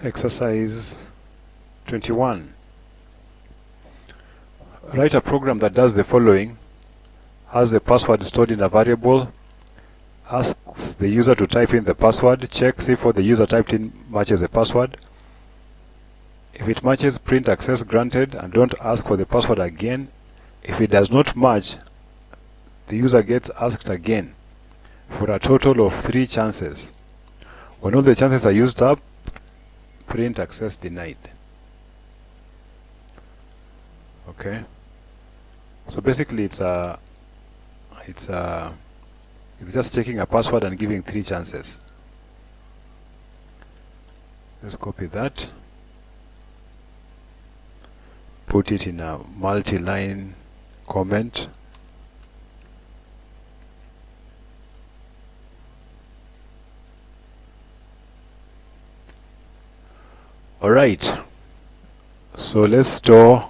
Exercise 21. Write a program that does the following. Has the password stored in a variable, asks the user to type in the password, checks if what the user typed in matches the password. If it matches, print access granted and don't ask for the password again. If it does not match, the user gets asked again for a total of 3 chances. When all the chances are used up, print access denied. Okay, so basically it's just checking a password and giving 3 chances. Let's copy that, put it in a multi-line comment. Alright, so let's store.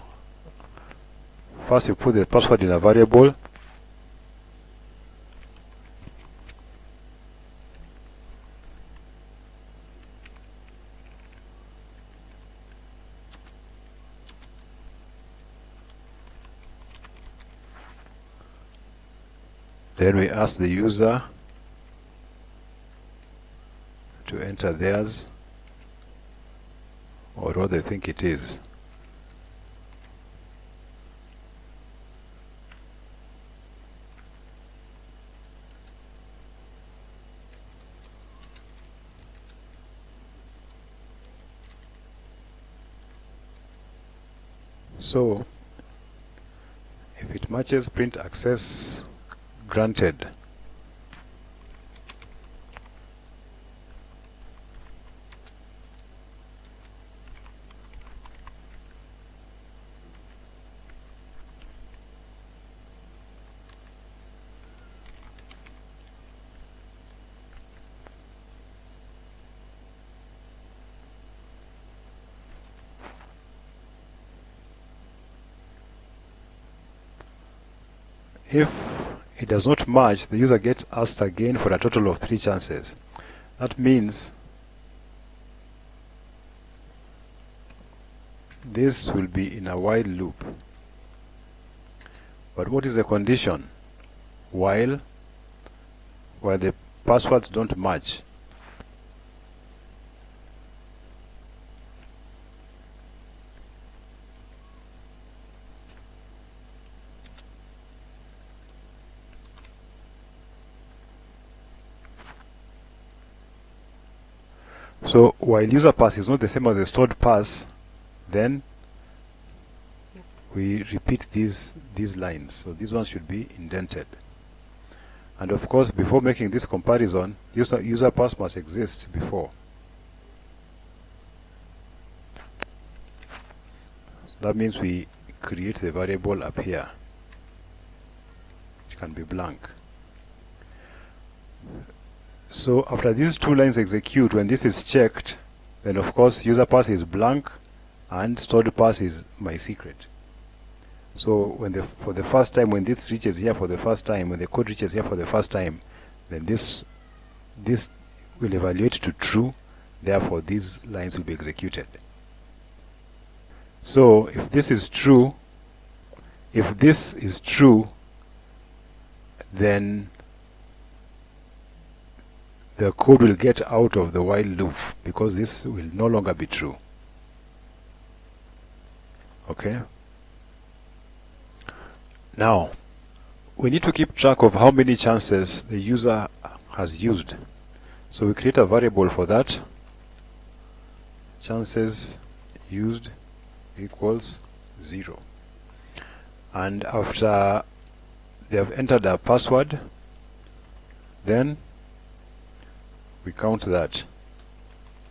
First you put the password in a variable. Then we ask the user to enter theirs, or what they think it is. So if it matches, print access granted. If it does not match, the user gets asked again for a total of 3 chances. That means this will be in a while loop. But what is the condition? While the passwords don't match. So while user pass is not the same as the stored pass, then we repeat these lines. So these ones should be indented. And of course, before making this comparison, user pass must exist before. That means we create the variable up here. It can be blank. So after these 2 lines execute, when this is checked, then of course user pass is blank and stored pass is my secret. So for the first time, when this reaches here for the first time, when the code reaches here for the first time, then this will evaluate to true. Therefore these lines will be executed. So if this is true, then the code will get out of the while loop, because this will no longer be true. Okay? Now, we need to keep track of how many chances the user has used. So we create a variable for that. Chances used equals 0. And after they have entered a password, then we count that.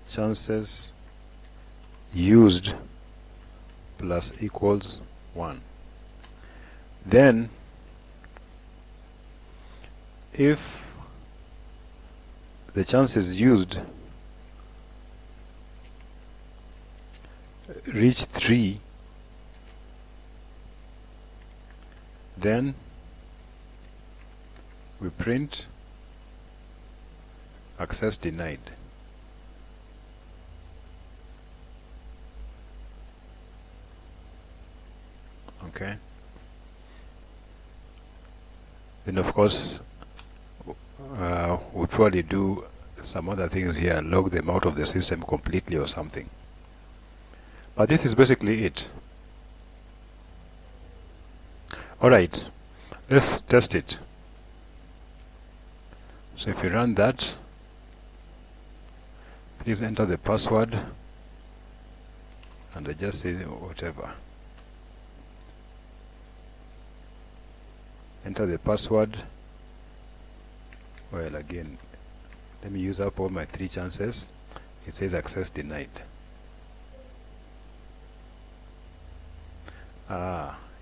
Chances used plus equals 1. Then if the chances used reach 3, then we print access denied. Okay. Then of course we'll probably do some other things here, log them out of the system completely or something. But this is basically it. Alright, let's test it. So if you run that, please enter the password and I just say whatever. Enter the password. Well, again, let me use up all my 3 chances. It says access denied.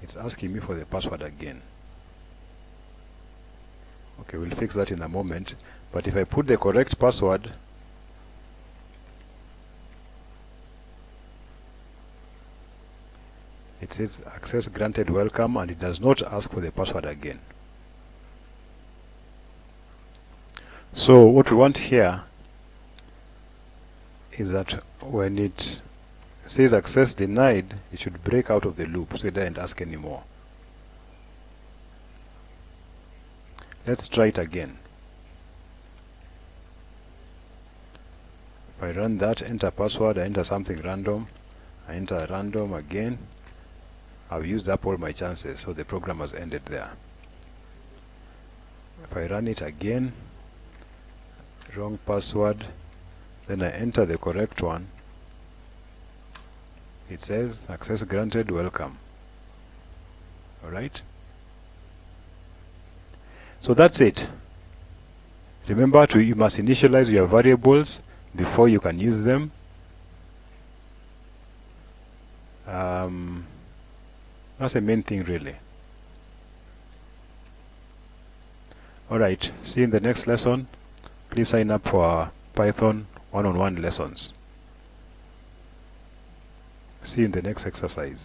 It's asking me for the password again. Okay, we'll fix that in a moment. But if I put the correct password, it says access granted, welcome, and it does not ask for the password again. So what we want here is that when it says access denied, it should break out of the loop so it doesn't ask anymore. Let's try it again. If I run that, enter password, I enter something random, I enter random again. I've used up all my chances, so the program has ended there. If I run it again, wrong password, then I enter the correct one, it says access granted, welcome. Alright, so that's it. Remember, you must initialize your variables before you can use them. That's the main thing, really. Alright, see you in the next lesson. Please sign up for our Python one-on-one lessons. See you in the next exercise.